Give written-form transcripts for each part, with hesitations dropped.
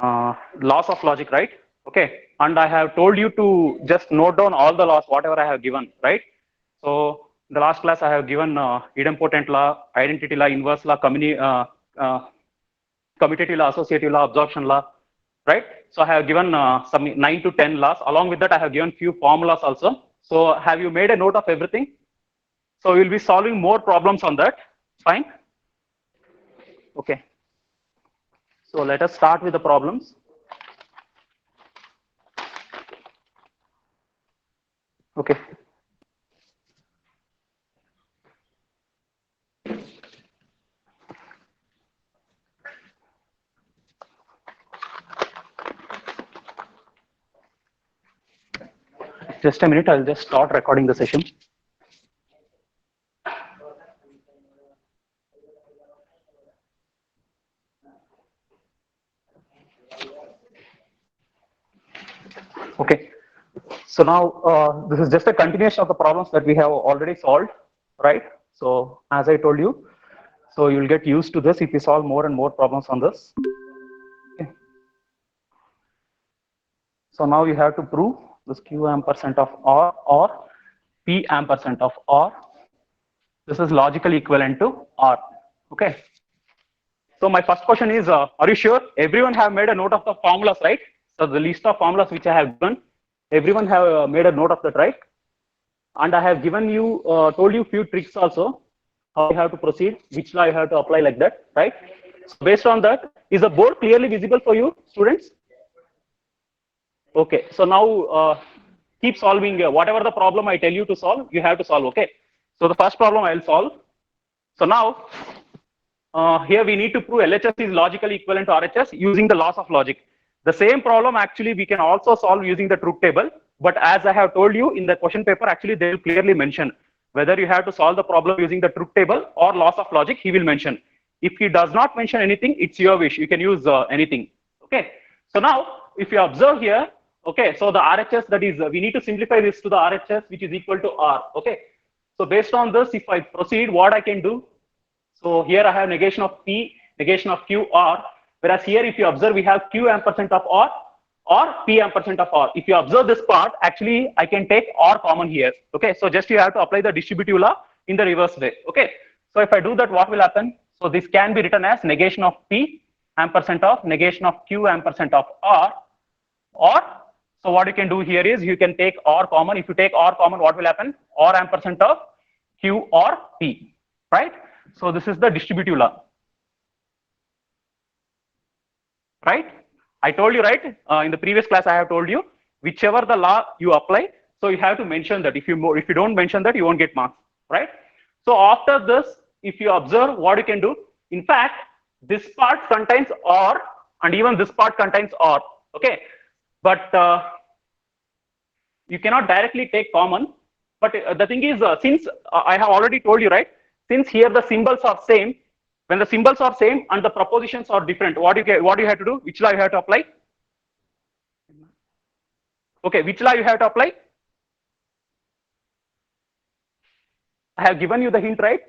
laws of logic, right? Okay, and I have told you to just note down all the laws, whatever I have given, right? So in the last class I have given idempotent law, identity law, inverse law, commutative law, associative law, absorption law, right? So I have given some 9 to 10 laws. Along with that, I have given few formulas also. So have you made a note of everything? So we'll be solving more problems on that. Fine. Okay. So let us start with the problems. Okay. Just a minute, I'll just start recording the session. Okay. So now this is just a continuation of the problems that we have already solved, right? So as I told you, so you'll get used to this if you solve more and more problems on this. Okay. So now you have to prove this q ampersand of r or p ampersand of r. This is logically equivalent to r. Okay. So my first question is, are you sure everyone have made a note of the formulas, right? So the list of formulas which I have given, everyone have made a note of that, right? And I have given you, told you few tricks also, how you have to proceed, which law you have to apply like that, right? So based on that, is the board clearly visible for you, students? Okay, so now keep solving whatever the problem I tell you to solve, you have to solve, okay? So the first problem I will solve. So now, here we need to prove LHS is logically equivalent to RHS using the laws of logic. The same problem actually we can also solve using the truth table, but as I have told you in the question paper, actually they will clearly mention whether you have to solve the problem using the truth table or laws of logic, he will mention. If he does not mention anything, it's your wish, you can use anything, okay? So now, if you observe here, okay, so the RHS, that is, we need to simplify this to the RHS, which is equal to R, okay? So based on this, if I proceed, what I can do, so here I have negation of P, negation of Q, R, whereas here if you observe, we have Q ampersand of R or P ampersand of R. If you observe this part, actually I can take R common here, okay? So just you have to apply the distributive law in the reverse way, okay? So if I do that, what will happen? So this can be written as negation of P ampersand of negation of Q ampersand of R, or so what you can do here is you can take R common. If you take R common, what will happen? R ampersand of Q or P, right? So this is the distributive law, right? I told you, right? In the previous class, I have told you whichever the law you apply, so you have to mention that. If you don't mention that, you won't get marks, right? So after this, if you observe what you can do, in fact, this part contains R and even this part contains R, okay? But you cannot directly take common. But the thing is, since I have already told you, right? Since here the symbols are same, when the symbols are same and the propositions are different, what you have to do? Which law you have to apply? Okay, which law you have to apply? I have given you the hint, right?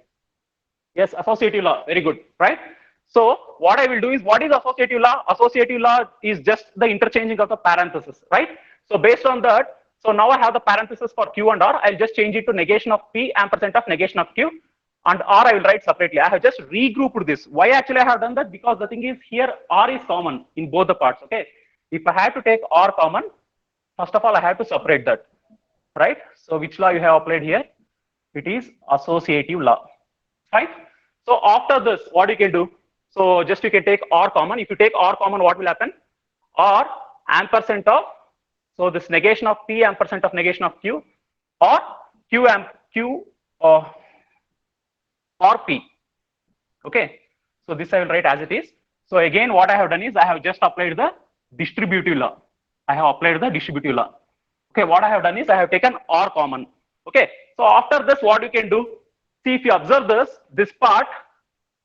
Yes, associative law. Very good, right? So what I will do is, what is associative law? Associative law is just the interchanging of the parentheses, right? So based on that, so now I have the parentheses for Q and R. I'll just change it to negation of P ampersand of negation of Q, and R I will write separately. I have just regrouped this. Why actually I have done that? Because the thing is here R is common in both the parts, okay? If I have to take R common, first of all I have to separate that, right? So which law you have applied here? It is associative law, right? So after this, what you can do? So just you can take R common. If you take R common, what will happen? R ampersand of, so this negation of P ampersand of negation of Q, or Q or P. Okay. So this I will write as it is. So again, what I have done is I have just applied the distributive law. I have applied the distributive law. Okay. What I have done is I have taken R common. Okay. So after this, what you can do? See, if you observe this part,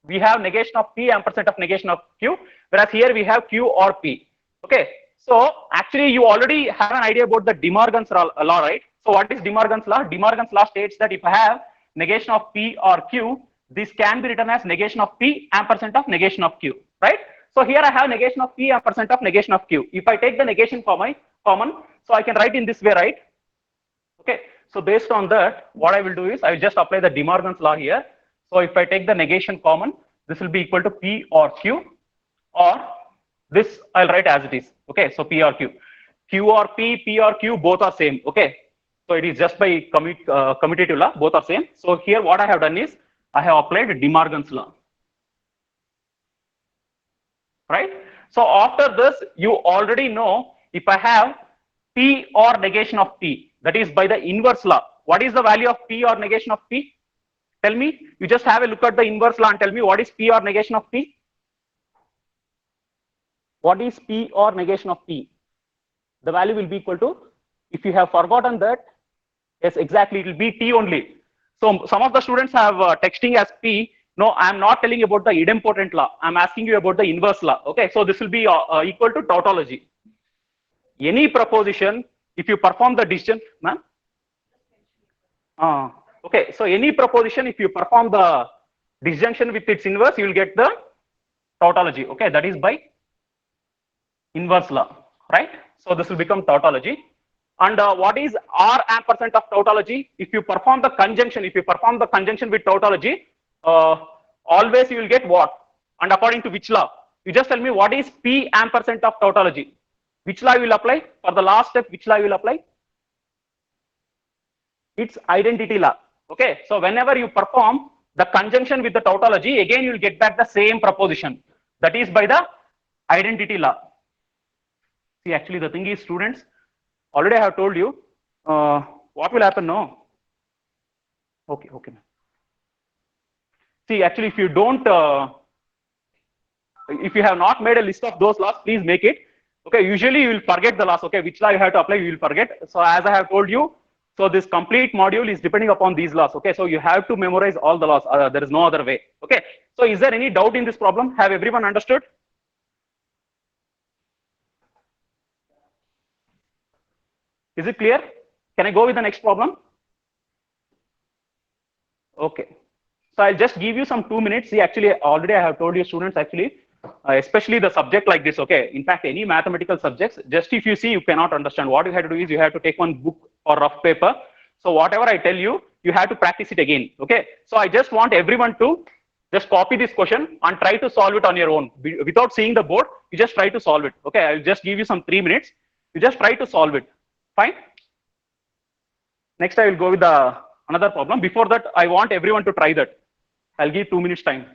we have negation of P ampersand of negation of Q, whereas here we have Q or P. Okay. So actually, you already have an idea about the De Morgan's law, right? So what is De Morgan's law? De Morgan's law states that if I have negation of P or Q, this can be written as negation of P ampersand of negation of Q, right? So here I have negation of P ampersand of negation of Q. If I take the negation common, so I can write in this way, right? Okay. So based on that, what I will do is I will just apply the De Morgan's law here. So if I take the negation common, this will be equal to P or Q, or this I'll write as it is. Okay. So P or Q. Q or P, P or Q, both are same. Okay. So it is just by commutative law, both are same. So here what I have done is I have applied De Morgan's law. Right? So after this, you already know if I have P or negation of P, that is by the inverse law. What is the value of P or negation of P? Tell me. You just have a look at the inverse law and tell me what is P or negation of P? What is P or negation of P? The value will be equal to, if you have forgotten that, yes, exactly, it will be T only. So some of the students have texting as P. No, I am not telling about the idempotent law. I am asking you about the inverse law. Okay, so this will be equal to tautology. Any proposition, if you perform the disjunction, ma'am. Okay, so any proposition, if you perform the disjunction with its inverse, you will get the tautology. Okay, that is by inverse law, right? So this will become tautology. And what is R ampersand of tautology? If you perform the conjunction, with tautology, always you will get what? And according to which law? You just tell me what is P ampersand of tautology. Which law you will apply? For the last step, which law you will apply? It's identity law. Okay, so whenever you perform the conjunction with the tautology, again you will get back the same proposition. That is by the identity law. See, actually the thing is, students, already I have told you what will happen now. Okay, okay. See, actually, if you don't, if you have not made a list of those laws, please make it. Okay, usually you will forget the laws. Okay, which law you have to apply, you will forget. So as I have told you, so this complete module is depending upon these laws. Okay, so you have to memorize all the laws. There is no other way. Okay, so is there any doubt in this problem? Have everyone understood? Is it clear? Can I go with the next problem? Okay. So I'll just give you some 2 minutes. See, actually, already I have told you, students, actually, especially the subject like this, okay? In fact, any mathematical subjects, just if you see, you cannot understand. What you have to do is you have to take one book or rough paper. So whatever I tell you, you have to practice it again, okay? So I just want everyone to just copy this question and try to solve it on your own. Without seeing the board, you just try to solve it, okay? I'll just give you some 3 minutes. You just try to solve it, fine? Next, I will go with the another problem. Before that, I want everyone to try that. I'll give 2 minutes time.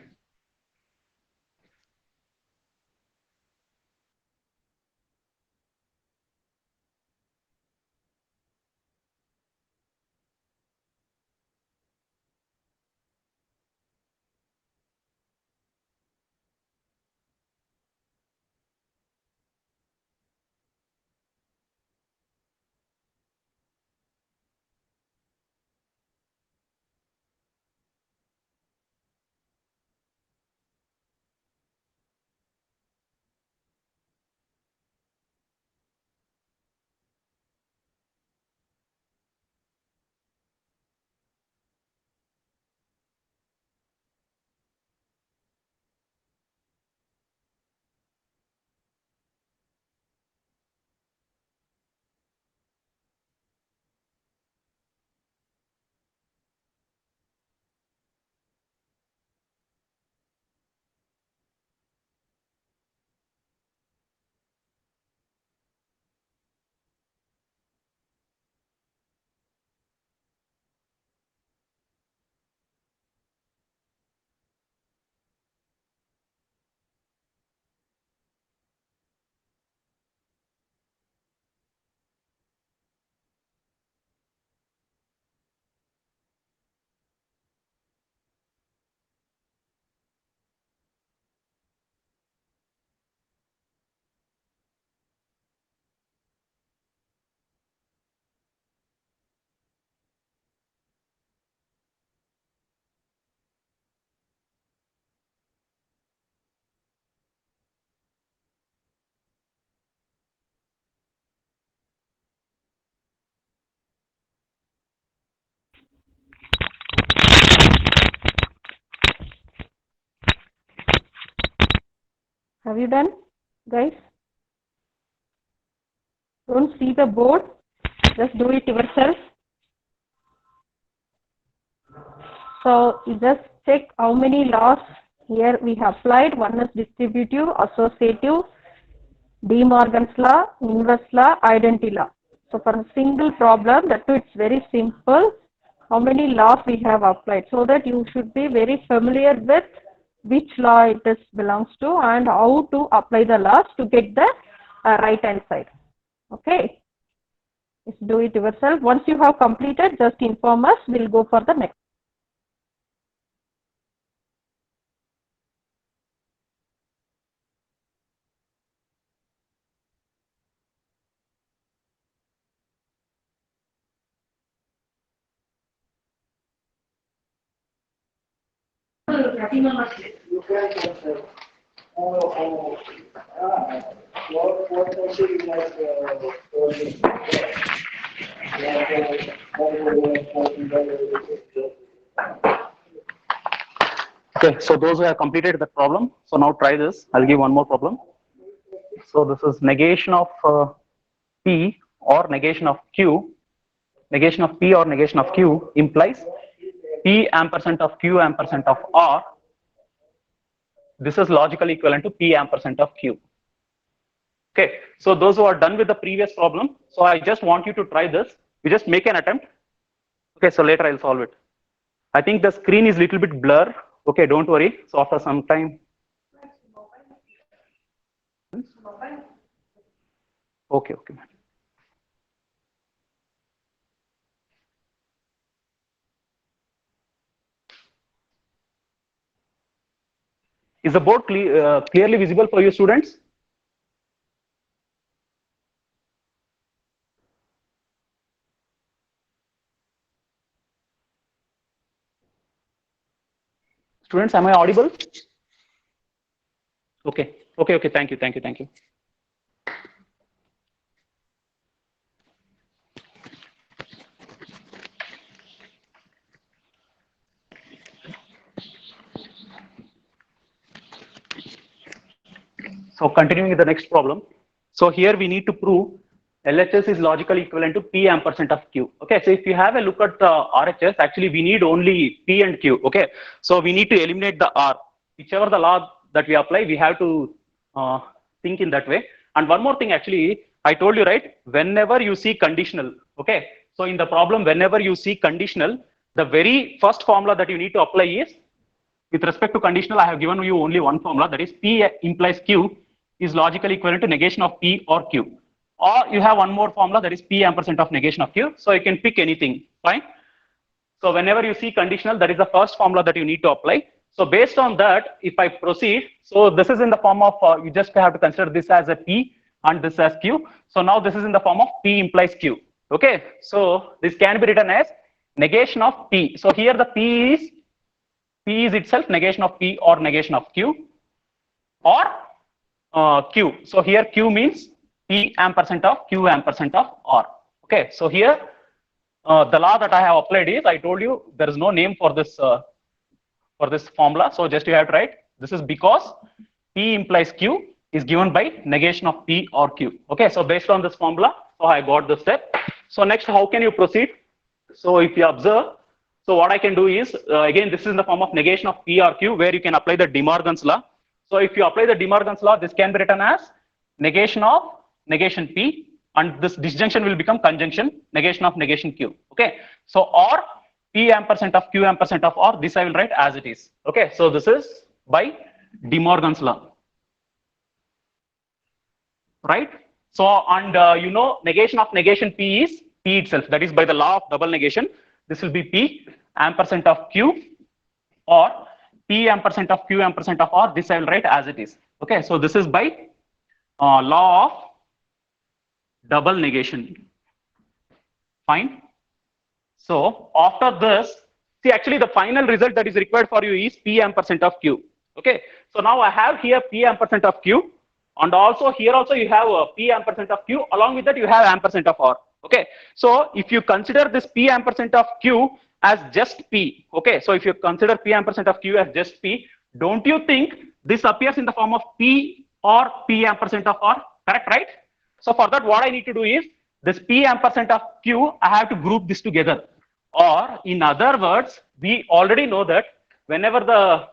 Have you done, guys? Don't see the board, just do it yourself. So you just check how many laws here we have applied. One is distributive, associative, De Morgan's law, inverse law, identity law. So for a single problem, that too it's very simple. How many laws we have applied, so that you should be very familiar with which law it is belongs to and how to apply the laws to get the right hand side. Okay, just do it yourself. Once you have completed, just inform us. We'll go for the next. Okay, so those who have completed the problem, so now try this. I'll give one more problem. So this is negation of P or negation of Q. Negation of P or negation of Q implies P ampersand of Q ampersand of R. This is logically equivalent to P ampersand of Q. Okay, so those who are done with the previous problem, so I just want you to try this. You just make an attempt. Okay, so later I'll solve it. I think the screen is little bit blur. Okay, don't worry. So after some time. Okay, okay. Is the board clearly visible for you students? Students, am I audible? Okay, okay, okay. Thank you, thank you, thank you. So continuing with the next problem. So here we need to prove LHS is logically equivalent to P ampersand of Q. Okay, so if you have a look at the RHS, actually we need only P and Q. Okay, so we need to eliminate the R. Whichever the law that we apply, we have to think in that way. And one more thing, actually, I told you, right, whenever you see conditional, okay, so in the problem, whenever you see conditional, the very first formula that you need to apply is, with respect to conditional, I have given you only one formula, that is P implies Q is logically equivalent to negation of P or Q. Or you have one more formula, that is P ampersand of negation of Q. So you can pick anything, fine. So whenever you see conditional, that is the first formula that you need to apply. So based on that, if I proceed, so this is in the form of, you just have to consider this as a P and this as Q. So now this is in the form of P implies Q. Okay, so this can be written as negation of P. So here the P is itself negation of P or negation of Q, or Q. So here Q means P ampersand of Q ampersand of R. Okay, so here the law that I have applied is, I told you there is no name for this formula. So just you have to write, this is because P implies Q is given by negation of P or Q. Okay, so based on this formula, so I got the step. So next, how can you proceed? So if you observe, so what I can do is, again, this is in the form of negation of P or Q, where you can apply the De Morgan's law. So if you apply the De Morgan's law, this can be written as negation of negation P, and this disjunction will become conjunction, negation of negation Q. Okay, so or P ampersand of Q ampersand of R, this I will write as it is. Okay, so this is by De Morgan's law, right? So, and you know, negation of negation P is P itself, that is by the law of double negation. This will be P ampersand of Q or P ampersand of Q ampersand of R, this I will write as it is. Okay, so this is by law of double negation. Fine. So after this, see, actually the final result that is required for you is P ampersand of Q. Okay, so now I have here P ampersand of Q, and also here also you have P ampersand of Q, along with that you have ampersand of R. Okay, so if you consider this P ampersand of Q as just P, okay, so if you consider P ampersand of Q as just P, don't you think this appears in the form of P or P ampersand of R, correct, right? So for that, what I need to do is this P ampersand of Q, I have to group this together. Or in other words, we already know that whenever the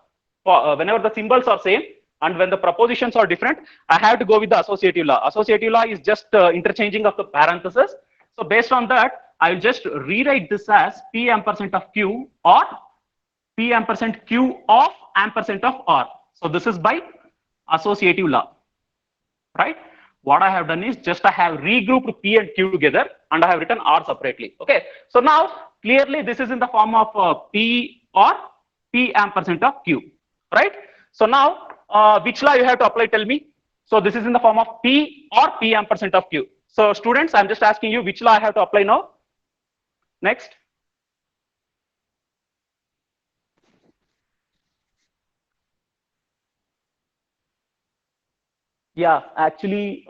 symbols are same and when the propositions are different, I have to go with the associative law. Associative law is just interchanging of the parentheses. So based on that, I will just rewrite this as P ampersand of Q or P ampersand Q of ampersand of R. So this is by associative law, right? What I have done is just I have regrouped P and Q together and I have written R separately. Okay. So now clearly this is in the form of P or P ampersand of Q, right? So now which law you have to apply? Tell me. So this is in the form of P or P ampersand of Q. So students, I'm just asking you which law I have to apply now. Next. Yeah, actually,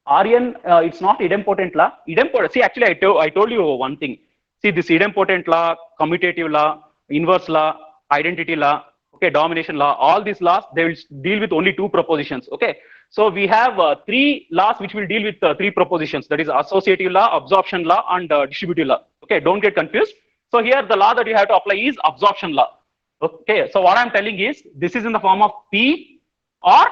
Aryan, it's not idempotent law. Idempotent. See, actually, I told you one thing. See, this idempotent law, commutative law, inverse law, identity law, okay, domination law. All these laws they will deal with only two propositions. Okay, so we have three laws which will deal with three propositions. That is associative law, absorption law, and distributive law. Okay, don't get confused. So here the law that you have to apply is absorption law. Okay, so what I'm telling is this is in the form of P or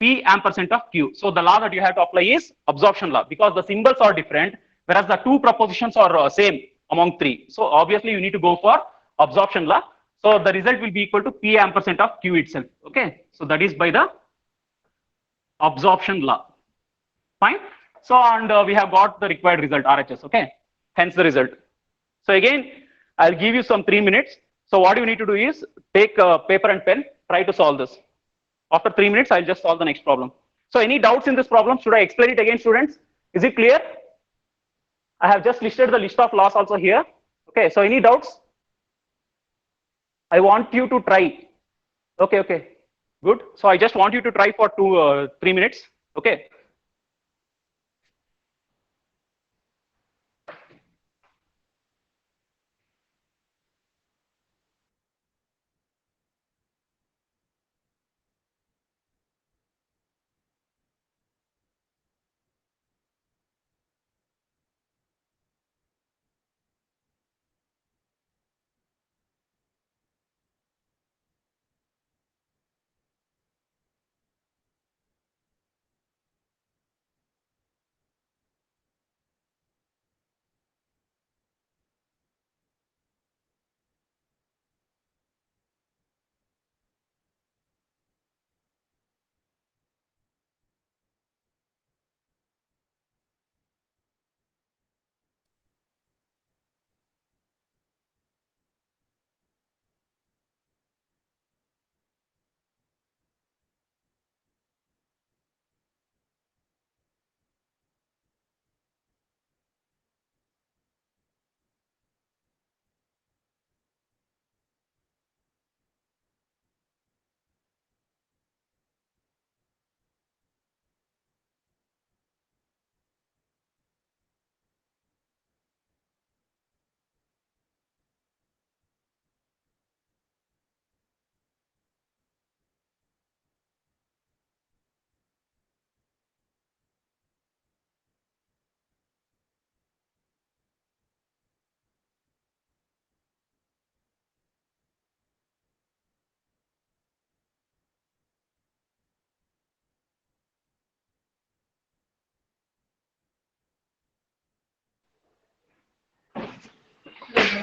P ampersand of Q. So the law that you have to apply is absorption law because the symbols are different, whereas the two propositions are same among three. So obviously you need to go for absorption law. So the result will be equal to P ampersand of Q itself. Okay, so that is by the absorption law. Fine. So and we have got the required result RHS. Okay, hence the result. So again, I'll give you some 3 minutes. So what you need to do is take paper and pen, try to solve this. After 3 minutes, I'll just solve the next problem. So any doubts in this problem? Should I explain it again, students? Is it clear? I have just listed the list of laws also here. Okay, so any doubts? I want you to try. Okay, okay, good. So I just want you to try for 3 minutes. Okay.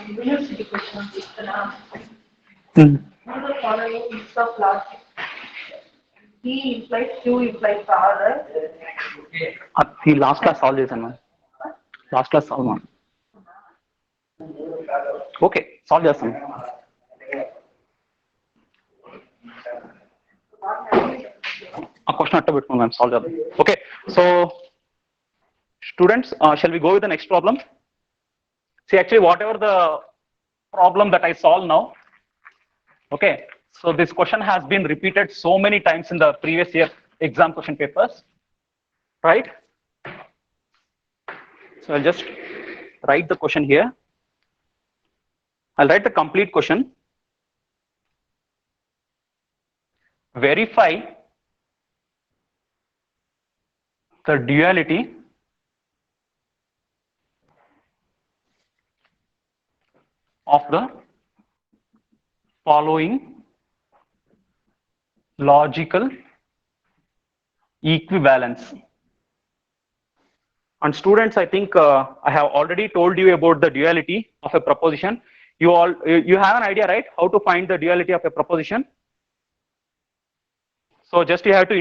University question is Hmm. the following list of laws. P implies Q implies R, right? The last class solved this one. Last class solved one. Okay, solve this one. A question at a bit I'm solved. Okay, so students, shall we go with the next problem? See, actually, whatever the problem that I solve now, okay, so this question has been repeated so many times in the previous year exam question papers, right? So I'll just write the question here. I'll write the complete question. verify the duality of the following logical equivalence. And students, I think I have already told you about the duality of a proposition. You have an idea, right? How to find the duality of a proposition? So just you have to